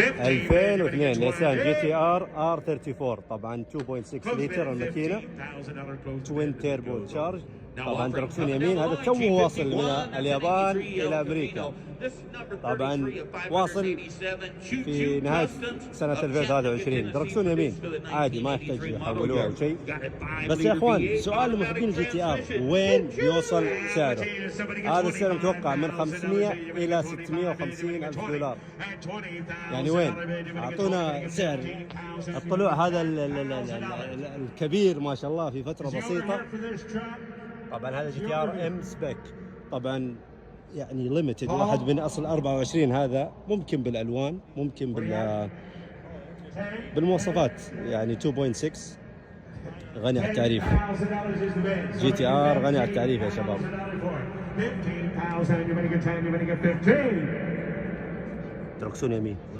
2002 نيسان جي تي ار ار 34. طبعا 2.6 لتر الماكينه، توين تيربو تشارج. طبعا دركسون يمين، هذا تو واصل من اليابان الى امريكا. طبعا واصل في نهايه سنه 2023. دركسون يمين عادي، ما يحتاج يحولوه او شيء. بس يا اخوان، سؤال لمحبين الجي تي ار، وين يوصل سعره؟ هذا السعر متوقع من 500 الى 650 الف دولار. يعني وين؟ اعطونا سعر الطلوع هذا الكبير ما شاء الله في فتره بسيطه. طبعا هذا جي تي ار ام سبيك، طبعا يعني ليمتد، واحد من اصل 24. هذا ممكن بالالوان، ممكن بالمواصفات، يعني 2.6 غني عن التعريف. جي تي ار غني عن التعريف يا شباب. دركسون يمين.